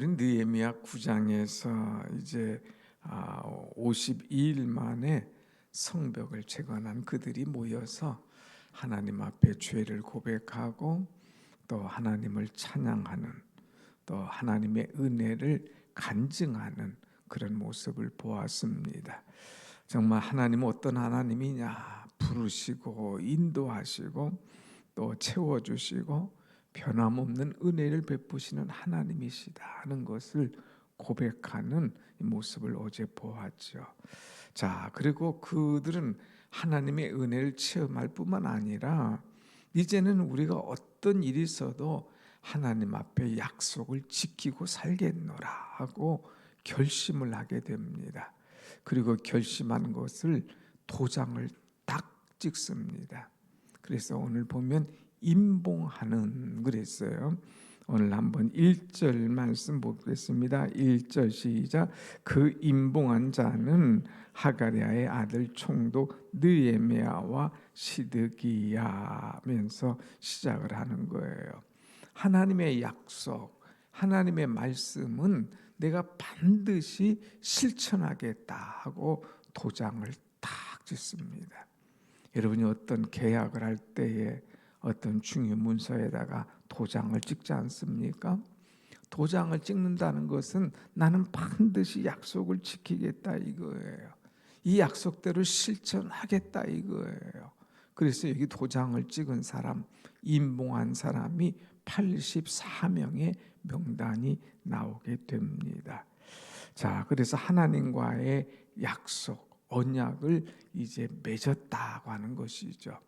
우리 느헤미야 9장에서 이제 52일 만에 성벽을 재건한 그들이 모여서 하나님 앞에 죄를 고백하고 또 하나님을 찬양하는, 또 하나님의 은혜를 간증하는 그런 모습을 보았습니다. 정말 하나님은 어떤 하나님이냐? 부르시고 인도하시고 또 채워주시고 변함없는 은혜를 베푸시는 하나님이시다는 것을 고백하는 모습을 어제 보았죠. 자, 그리고 그들은 하나님의 은혜를 체험할 뿐만 아니라 이제는 우리가 어떤 일이 있어도 하나님 앞에 약속을 지키고 살겠노라 하고 결심을 하게 됩니다. 그리고 결심한 것을 도장을 딱 찍습니다. 그래서 오늘 보면 임봉하는 그랬어요. 오늘 한번 1절 말씀 보겠습니다. 1절 시작. 그 임봉한 자는 하가랴의 아들 총독 느헤미야와 시드기야면서 시작을 하는 거예요. 하나님의 약속, 하나님의 말씀은 내가 반드시 실천하겠다 하고 도장을 딱 짓습니다. 여러분이 어떤 계약을 할 때에 어떤 중요 문서에다가 도장을 찍지 않습니까? 도장을 찍는다는 것은 나는 반드시 약속을 지키겠다 이거예요. 이 약속대로 실천하겠다 이거예요. 그래서 여기 도장을 찍은 사람, 임봉한 사람이 84명의 명단이 나오게 됩니다. 자, 그래서 하나님과의 약속, 언약을 이제 맺었다고 하는 것이죠.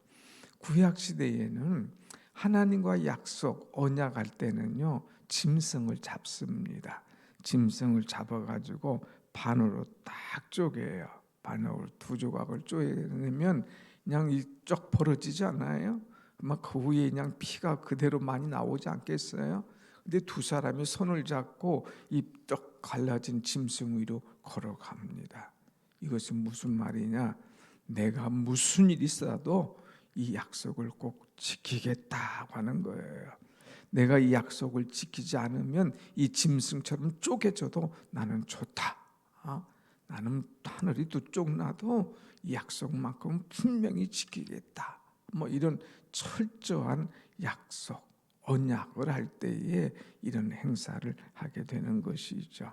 구약 시대에는 하나님과 약속, 언약할 때는요, 짐승을 잡습니다. 짐승을 잡아가지고 반으로 딱 쪼개요. 반으로 두 조각을 쪼개면 그냥 이쪽 벌어지지 않아요? 막 그 후에 그냥 피가 그대로 많이 나오지 않겠어요? 근데 두 사람이 손을 잡고 이쪽 갈라진 짐승 위로 걸어갑니다. 이것은 무슨 말이냐? 내가 무슨 일이 있어도 이 약속을 꼭 지키겠다고 하는 거예요. 내가 이 약속을 지키지 않으면 이 짐승처럼 쪼개져도 나는 좋다. 나는 하늘이 두 쪽 나도 이 약속만큼 분명히 지키겠다. 뭐 이런 철저한 약속, 언약을 할 때에 이런 행사를 하게 되는 것이죠.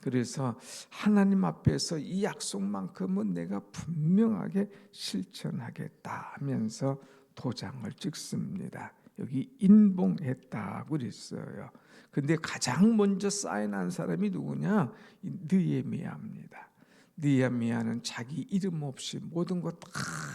그래서 하나님 앞에서 이 약속만큼은 내가 분명하게 실천하겠다 하면서 도장을 찍습니다. 여기 인봉했다고 그랬어요. 근데 가장 먼저 사인한 사람이 누구냐? 느헤미야입니다. 느헤미야는 자기 이름 없이 모든 것 다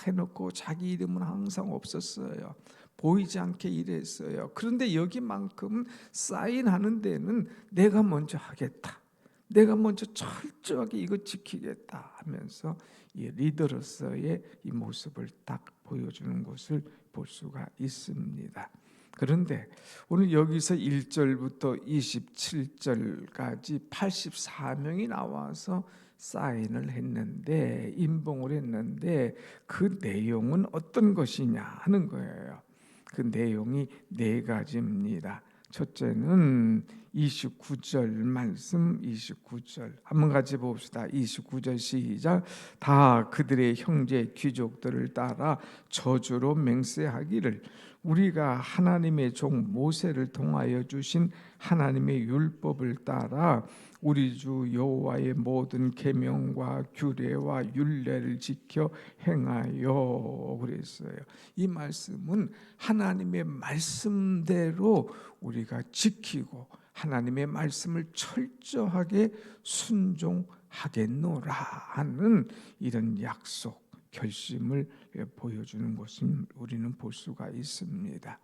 해놓고 자기 이름은 항상 없었어요. 보이지 않게 일했어요. 그런데 여기만큼 사인하는 데는 내가 먼저 하겠다. 내가 먼저 철저하게 이거 지키겠다 하면서 이 리더로서의 이 모습을 딱 보여주는 것을 볼 수가 있습니다. 그런데 오늘 여기서 1절부터 27절까지 84명이 나와서 사인을 했는데, 임봉을 했는데 그 내용은 어떤 것이냐 하는 거예요. 그 내용이 네 가지입니다. 첫째는 29절 말씀, 29절 한번 같이 봅시다. 29절 시작. 다 그들의 형제 귀족들을 따라 저주로 맹세하기를 우리가 하나님의 종 모세를 통하여 주신 하나님의 율법을 따라 우리 주 여호와의 모든 계명과 규례와 율례를 지켜 행하여 그랬어요. 이 말씀은 하나님의 말씀대로 우리가 지키고 하나님의 말씀을 철저하게 순종하겠노라 하는 이런 약속, 결심을 보여주는 것을 우리는 볼 수가 있습니다.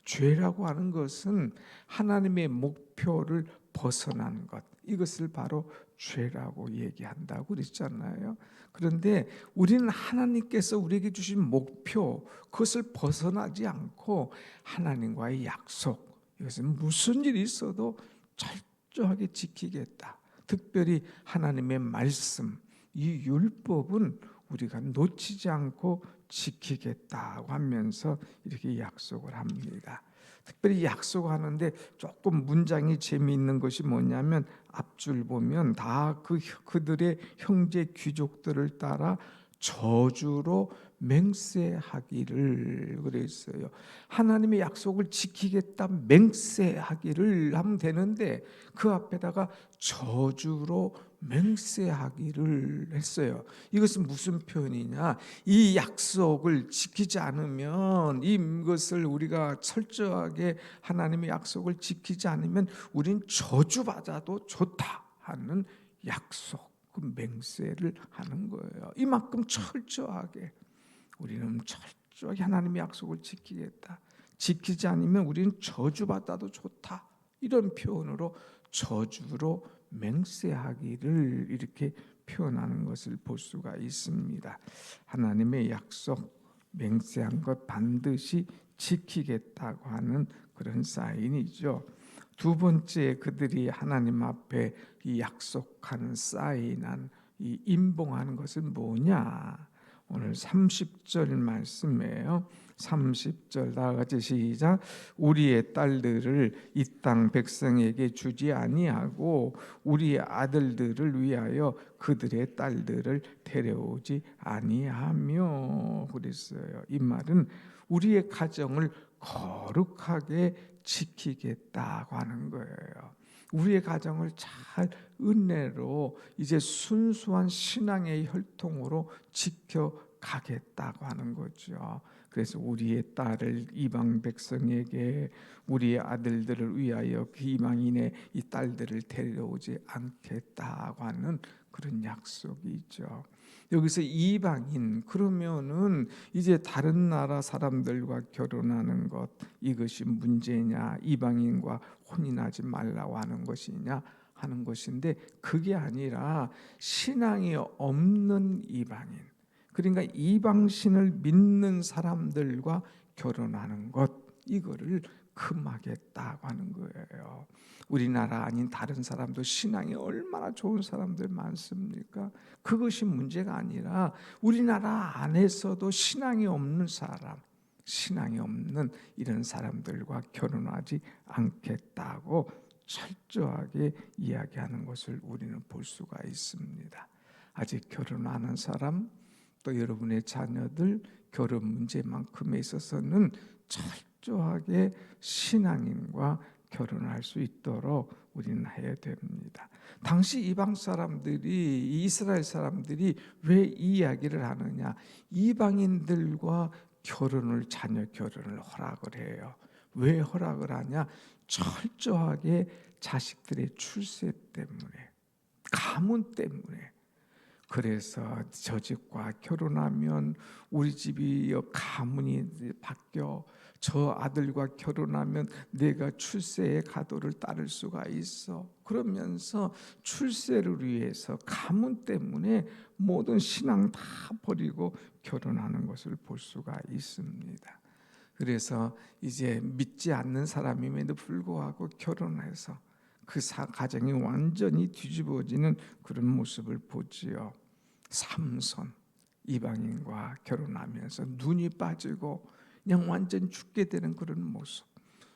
죄라고 하는 것은 하나님의 목표를 벗어난 것, 이것을 바로 죄라고 얘기한다고 그랬잖아요. 그런데 우리는 하나님께서 우리에게 주신 목표, 그것을 벗어나지 않고 하나님과의 약속, 이것은 무슨 일이 있어도 철저하게 지키겠다. 특별히 하나님의 말씀, 이 율법은 우리가 놓치지 않고 지키겠다고 하면서 이렇게 약속을 합니다. 특별히 약속하는데 조금 문장이 재미있는 것이 뭐냐면 앞줄 보면 다 그들의 형제 귀족들을 따라 저주로 맹세하기를 그랬어요. 하나님의 약속을 지키겠다 맹세하기를 하면 되는데 그 앞에다가 저주로 맹세하기를 했어요. 이것은 무슨 표현이냐? 이 약속을 지키지 않으면, 이것을 우리가 철저하게 하나님의 약속을 지키지 않으면 우린 저주받아도 좋다 하는 약속, 그 맹세를 하는 거예요. 이만큼 철저하게 우리는 철저하게 하나님의 약속을 지키겠다. 지키지 않으면 우리는 저주받아도 좋다. 이런 표현으로 저주로 맹세하기를 이렇게 표현하는 것을 볼 수가 있습니다. 하나님의 약속 맹세한 것 반드시 지키겠다고 하는 그런 사인이죠. 두 번째, 그들이 하나님 앞에 이 약속한 사인한 이 임봉하는 것은 뭐냐? 오늘 30절 말씀이에요. 30절 다 같이 시작. 우리의 딸들을 이 땅 백성에게 주지 아니하고 우리의 아들들을 위하여 그들의 딸들을 데려오지 아니하며 그랬어요. 이 말은 우리의 가정을 거룩하게 지키겠다고 하는 거예요. 우리의 가정을 잘 은혜로 이제 순수한 신앙의 혈통으로 지켜가겠다고 하는 거죠. 그래서 우리의 딸을 이방 백성에게, 우리의 아들들을 위하여 그 이방인의 이 딸들을 데려오지 않겠다고 하는 그런 약속이 있죠. 여기서 이방인 그러면은 이제 다른 나라 사람들과 결혼하는 것, 이것이 문제냐, 이방인과 혼인하지 말라고 하는 것이냐 하는 것인데, 그게 아니라 신앙이 없는 이방인, 그러니까 이방신을 믿는 사람들과 결혼하는 것, 이거를 금하겠다고 하는 거예요. 우리나라 아닌 다른 사람도 신앙이 얼마나 좋은 사람들 많습니까? 그것이 문제가 아니라 우리나라 안에서도 신앙이 없는 사람, 신앙이 없는 이런 사람들과 결혼하지 않겠다고 철저하게 이야기하는 것을 우리는 볼 수가 있습니다. 아직 결혼 안 한 사람, 또 여러분의 자녀들 결혼 문제만큼에 있어서는 철저하게 신앙인과 결혼할 수 있도록 우리는 해야 됩니다. 당시 이방 사람들이, 이스라엘 사람들이 왜 이 이야기를 하느냐? 이방인들과 결혼을, 자녀 결혼을 허락을 해요. 왜 허락을 하냐? 철저하게 자식들의 출세 때문에, 가문 때문에. 그래서 저 집과 결혼하면 우리 집이 가문이 바뀌어, 저 아들과 결혼하면 내가 출세의 가도를 따를 수가 있어. 그러면서 출세를 위해서 가문 때문에 모든 신앙 다 버리고 결혼하는 것을 볼 수가 있습니다. 그래서 이제 믿지 않는 사람임에도 불구하고 결혼해서 그 가정이 완전히 뒤집어지는 그런 모습을 보지요. 삼손, 이방인과 결혼하면서 눈이 빠지고 그냥 완전 죽게 되는 그런 모습.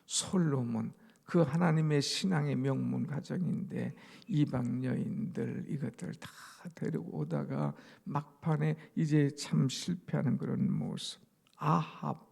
솔로몬, 그 하나님의 신앙의 명문 가정인데 이방 여인들 이것들 다 데려오다가 막판에 이제 참 실패하는 그런 모습. 아합,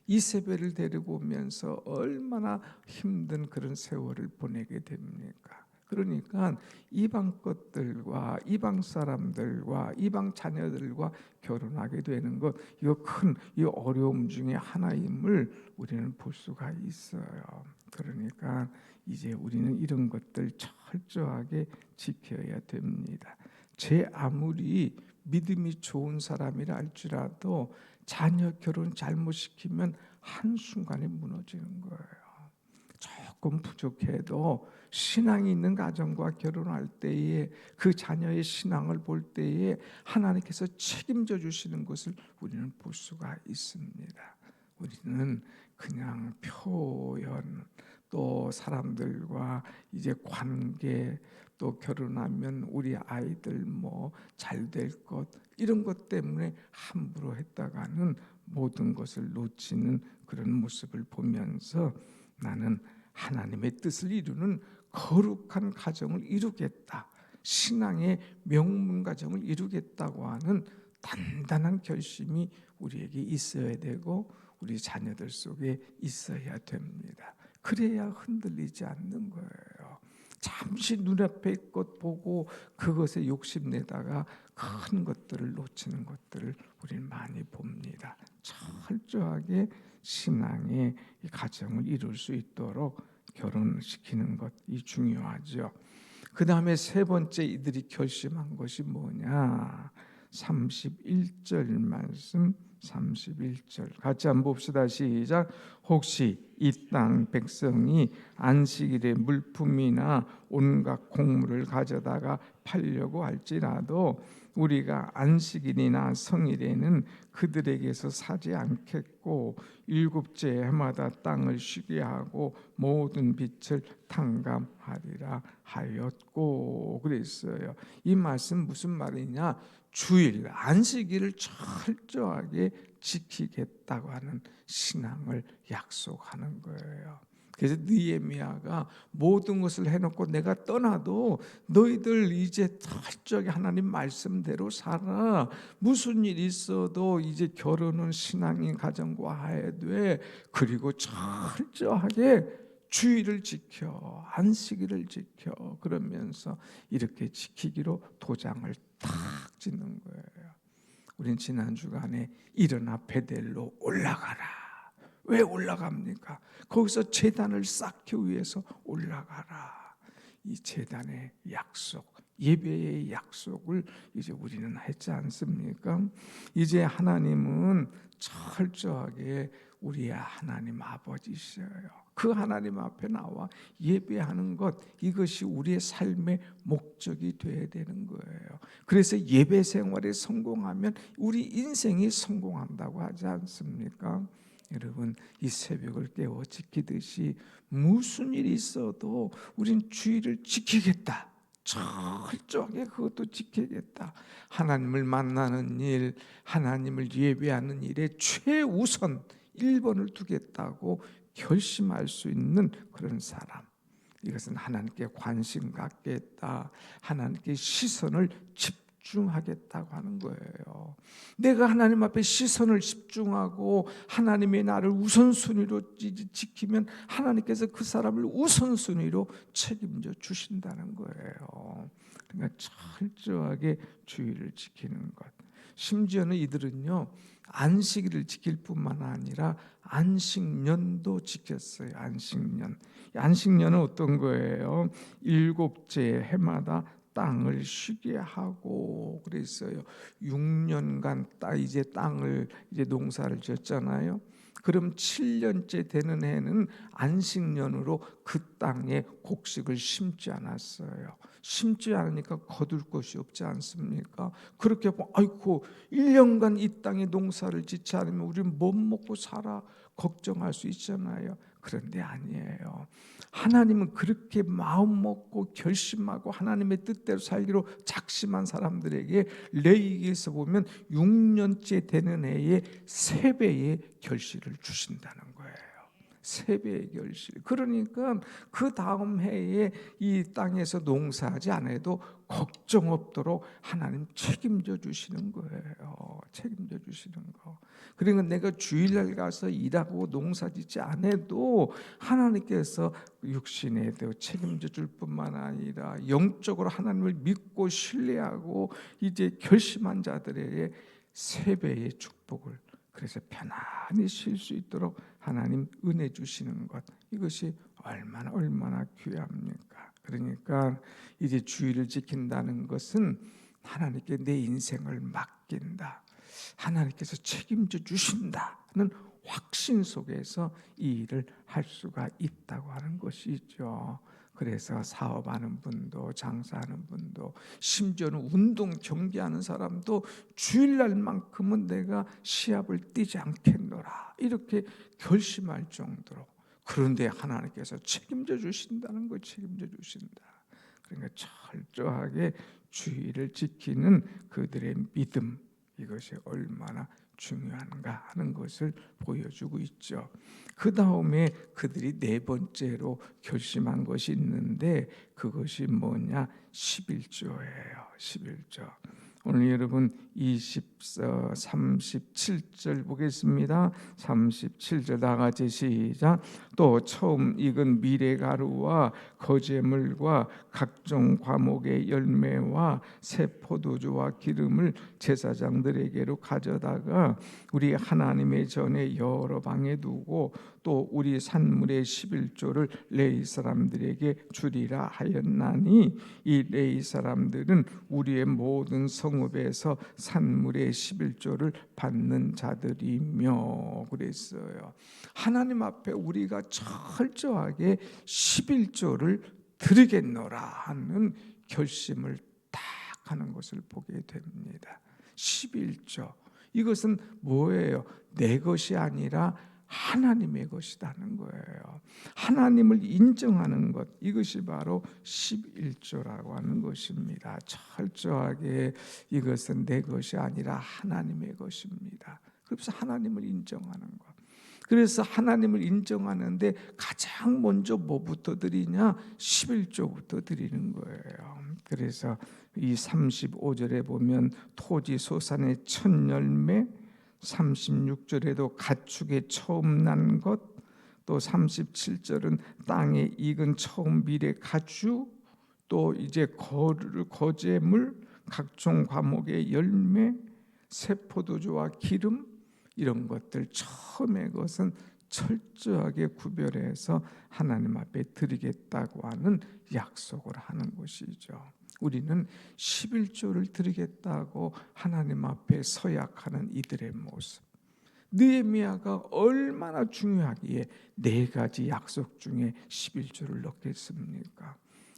이세벨을 데리고 오면서 얼마나 힘든 그런 세월을 보내게 됩니까? 그러니까 이방 것들과 이방 사람들과 이방 자녀들과 결혼하게 되는 것, 이거 큰 이 어려움 중에 하나임을 우리는 볼 수가 있어요. 그러니까 이제 우리는 이런 것들 철저하게 지켜야 됩니다. 제 아무리 믿음이 좋은 사람이라 할지라도 자녀 결혼 잘못시키면 한순간에 무너지는 거예요. 조금 부족해도 신앙이 있는 가정과 결혼할 때에 그 자녀의 신앙을 볼 때에 하나님께서 책임져 주시는 것을 우리는 볼 수가 있습니다. 우리는 그냥 표현, 또 사람들과 이제 관계, 또 결혼하면 우리 아이들 뭐 잘 될 것, 이런 것 때문에 함부로 했다가는 모든 것을 놓치는 그런 모습을 보면서 나는 하나님의 뜻을 이루는 거룩한 가정을 이루겠다. 신앙의 명문 가정을 이루겠다고 하는 단단한 결심이 우리에게 있어야 되고 우리 자녀들 속에 있어야 됩니다. 그래야 흔들리지 않는 거예요. 잠시 눈앞에 것 보고 그것에 욕심내다가 큰 것들을 놓치는 것들을 우리는 많이 봅니다. 철저하게 신앙의 가정을 이룰 수 있도록 결혼시키는 것이 중요하죠. 그 다음에 세 번째 이들이 결심한 것이 뭐냐? 31절 말씀, 31절 같이 한번 봅시다. 시작. 혹시 이 땅 백성이 안식일에 물품이나 온갖 곡물을 가져다가 팔려고 할지라도 우리가 안식일이나 성일에는 그들에게서 사지 않겠고 일곱째 해마다 땅을 쉬게 하고 모든 빛을 탕감하리라 하였고 그랬어요. 이 말씀 무슨 말이냐? 주일 안식일을 철저하게 지키겠다고 하는 신앙을 약속하는 거예요. 그래서 느헤미야가 모든 것을 해놓고 내가 떠나도 너희들 이제 철저하게 하나님 말씀대로 살아. 무슨 일 있어도 이제 결혼은 신앙인 가정과 해야 돼. 그리고 철저하게 주일을 지켜, 안식일을 지켜. 그러면서 이렇게 지키기로 도장을 탁 짓는 거예요. 우린 지난 주간에 일어나 베델로 올라가라. 왜 올라갑니까? 거기서 제단을 쌓기 위해서 올라가라. 이 제단의 약속, 예배의 약속을 이제 우리는 했지 않습니까? 이제 하나님은 철저하게 우리의 하나님 아버지셔요. 그 하나님 앞에 나와 예배하는 것, 이것이 우리의 삶의 목적이 되어야 되는 거예요. 그래서 예배 생활에 성공하면 우리 인생이 성공한다고 하지 않습니까? 여러분, 이 새벽을 깨워 지키듯이 무슨 일이 있어도 우린 주의를 지키겠다. 철저하게 그것도 지키겠다. 하나님을 만나는 일, 하나님을 예배하는 일에 최우선 1번을 두겠다고 결심할 수 있는 그런 사람. 이것은 하나님께 관심 갖겠다. 하나님께 시선을 집중하겠다고 하는 거예요. 내가 하나님 앞에 시선을 집중하고 하나님의 나를 우선순위로 지키면 하나님께서 그 사람을 우선순위로 책임져 주신다는 거예요. 그러니까 철저하게 주의를 지키는 것. 심지어는 이들은요, 안식일을 지킬 뿐만 아니라 안식년도 지켰어요. 안식년. 안식년은 어떤 거예요? 일곱째 해마다 땅을 쉬게 하고 그랬어요. 6년간 이제 땅을 이제 농사를 지었잖아요. 그럼 7년째 되는 해는 안식년으로 그 땅에 곡식을 심지 않았어요. 심지 않으니까 거둘 것이 없지 않습니까? 그렇게 아이고 1년간 이 땅에 농사를 짓지 않으면 우리는 못 먹고 살아 걱정할 수 있잖아요. 그런데 아니에요. 하나님은 그렇게 마음 먹고 결심하고 하나님의 뜻대로 살기로 작심한 사람들에게 레위기에서 보면 6년째 되는 해에 3배의 결실을 주신다는 거예요. 3배의 결실. 그러니까 그 다음 해에 이 땅에서 농사하지 않아도 걱정 없도록 하나님 책임져 주시는 거예요. 책임져 주시는 거. 그러니까 내가 주일날 가서 일하고 농사짓지 않아도 하나님께서 육신에도 책임져 줄 뿐만 아니라 영적으로 하나님을 믿고 신뢰하고 이제 결심한 자들에게 3배의 축복을, 그래서 편안히 쉴 수 있도록 하나님 은혜 주시는 것, 이것이 얼마나 귀합니까? 그러니까 이제 주의를 지킨다는 것은 하나님께 내 인생을 맡긴다, 하나님께서 책임져 주신다는 확신 속에서 이 일을 할 수가 있다고 하는 것이죠. 그래서 사업하는 분도, 장사하는 분도, 심지어는 운동 경기하는 사람도 주일날만큼은 내가 시합을 뛰지 않겠노라 이렇게 결심할 정도로. 그런데 하나님께서 책임져 주신다는 거, 책임져 주신다. 그러니까 철저하게 주의를 지키는 그들의 믿음, 이것이 얼마나 중요한가 하는 것을 보여주고 있죠. 그 다음에 그들이 네 번째로 결심한 것이 있는데 그것이 뭐냐? 11조예요. 11조. 오늘 여러분 37절 보겠습니다. 37절 다 같이 시작. 또 처음 익은 미레가루와 거제물과 각종 과목의 열매와 새 포도주와 기름을 제사장들에게로 가져다가 우리 하나님의 전에 여러 방에 두고 또 우리 산물의 11조를 레위 사람들에게 주리라 하였나니 이 레위 사람들은 우리의 모든 성읍에서 산물의 11조를 받는 자들이며 그랬어요. 하나님 앞에 우리가 철저하게 11조를 드리겠노라 하는 결심을 딱 하는 것을 보게 됩니다. 11조. 이것은 뭐예요? 내 것이 아니라 하나님의 것이라는 거예요. 하나님을 인정하는 것, 이것이 바로 11조라고 하는 것입니다. 철저하게 이것은 내 것이 아니라 하나님의 것입니다. 그래서 하나님을 인정하는 것. 그래서 하나님을 인정하는데 가장 먼저 뭐부터 드리냐? 11조부터 드리는 거예요. 그래서 이 35절에 보면 토지 소산의 첫 열매, 36절에도 가축의 처음 난 것, 또 37절은 땅에 익은 처음 밀의 가축, 또 이제 거제물, 각종 과목의 열매, 새 포도주와 기름, 이런 것들 처음에 것은 철저하게 구별해서 하나님 앞에 드리겠다고 하는 약속을 하는 것이죠. 우리는 11조를 드리겠다고 하나님 앞에 서약하는 이들의 모습. 느헤미야가 얼마나 중요하기에 네 가지 약속 중에 11조를 넣겠습니까?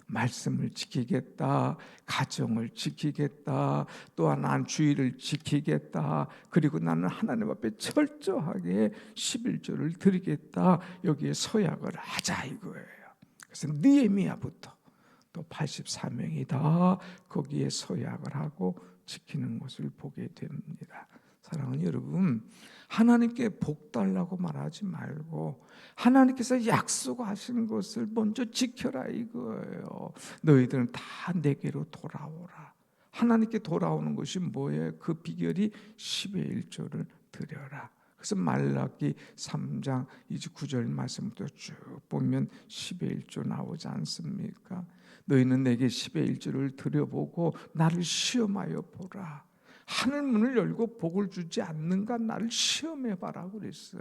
말씀을 지키겠다, 가정을 지키겠다, 또한 난 주의를 지키겠다, 그리고 나는 하나님 앞에 철저하게 11조를 드리겠다, 여기에 서약을 하자 이거예요. 그래서 느헤미야부터 또 84명이 다 거기에 서약을 하고 지키는 것을 보게 됩니다. 사랑하는 여러분, 하나님께 복 달라고 말하지 말고 하나님께서 약속하신 것을 먼저 지켜라 이거예요. 너희들은 다 내게로 돌아오라. 하나님께 돌아오는 것이 뭐예요? 그 비결이 10의 1조를 드려라. 그래서 말라기 3장 9절 말씀부터 쭉 보면 10의 1조 나오지 않습니까? 너희는 내게 10의 1조를 드려보고 나를 시험하여 보라. 하늘 문을 열고 복을 주지 않는가 나를 시험해봐라 그랬어요.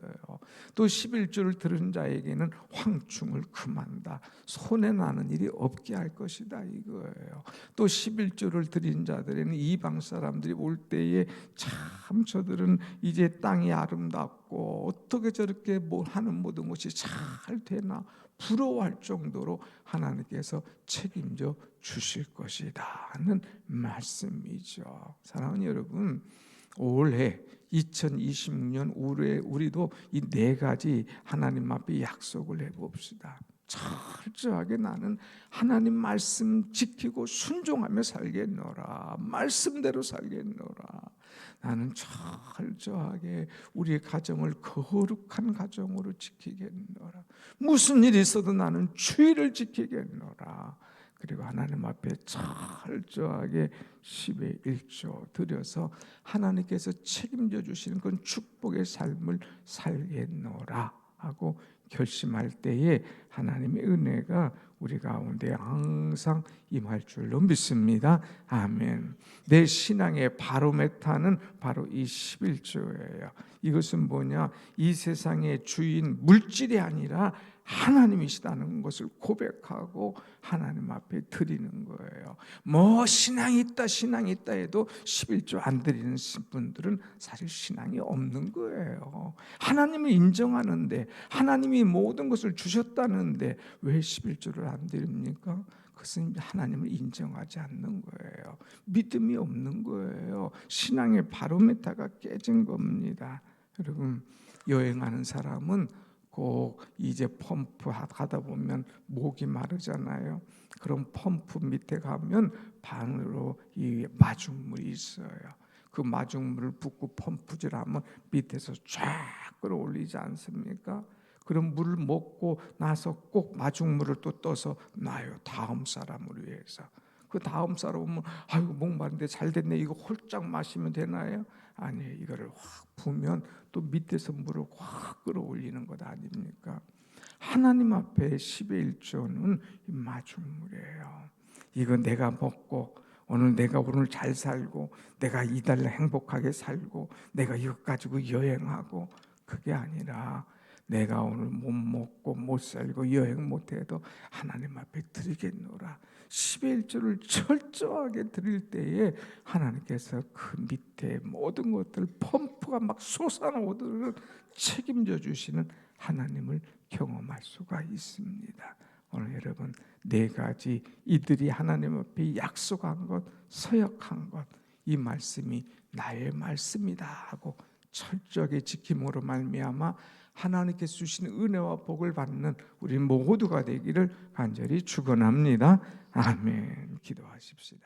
또 11조를 들은 자에게는 황충을 금한다. 손해나는 일이 없게 할 것이다 이거예요. 또 11조를 드린 자들에는 이방 사람들이 올 때에 참 저들은 이제 땅이 아름답고 어떻게 저렇게 뭐 하는 모든 것이 잘 되나 부러워할 정도로 하나님께서 책임져 주실 것이다 하는 말씀이죠. 사랑하는 여러분, 올해 2026년 올해 우리도 이 네 가지 하나님 앞에 약속을 해봅시다. 철저하게 나는 하나님 말씀 지키고 순종하며 살겠노라. 말씀대로 살겠노라. 나는 철저하게 우리의 가정을 거룩한 가정으로 지키겠노라. 무슨 일이 있어도 나는 주의를 지키겠노라. 그리고 하나님 앞에 철저하게 10의 1조 드려서 하나님께서 책임져 주시는 그런 축복의 삶을 살겠노라 하고 결심할 때에 하나님의 은혜가 우리 가운데 항상 임할 줄로 믿습니다. 아멘. 내 신앙의 바로메타는 바로 이 11조예요. 이것은 뭐냐? 이 세상의 주인 물질이 아니라 하나님이시다는 것을 고백하고 하나님 앞에 드리는 거예요. 뭐 신앙이 있다 해도 11조 안 드리는 분들은 사실 신앙이 없는 거예요. 하나님을 인정하는데 하나님이 모든 것을 주셨다는데 왜 11조를 안 드립니까? 그것은 하나님을 인정하지 않는 거예요. 믿음이 없는 거예요. 신앙의 바로메타가 깨진 겁니다. 여러분, 여행하는 사람은 꼭 이제 펌프 하다 보면 목이 마르잖아요. 그럼 펌프 밑에 가면 반으로 이 마중물이 있어요. 그 마중물을 붓고 펌프질하면 밑에서 쫙 끌어올리지 않습니까? 그럼 물을 먹고 나서 꼭 마중물을 또 떠서 놔요. 다음 사람을 위해서. 그 다음 사람은 아이고 목마른데 잘 됐네, 이거 홀짝 마시면 되나요? 아니에요. 이거를 확 부으면 또 밑에서 물을 확 끌어올리는 것 아닙니까? 하나님 앞에 10의 1조는 마중물이에요. 이거 내가 먹고 오늘 잘 살고 내가 이달 행복하게 살고 내가 이거 가지고 여행하고, 그게 아니라 내가 오늘 못 먹고 못 살고 여행 못해도 하나님 앞에 드리겠노라. 10의 1조를 철저하게 드릴 때에 하나님께서 그 밑에 모든 것들 펌프가 막 솟아나오도록 책임져 주시는 하나님을 경험할 수가 있습니다. 오늘 여러분, 네 가지 이들이 하나님 앞에 약속한 것, 서약한 것, 이 말씀이 나의 말씀이다 하고 철저하게 지킴으로 말미암아 하나님께서 주신 은혜와 복을 받는 우리 모두가 되기를 간절히 축원합니다. 아멘. 기도하십시다.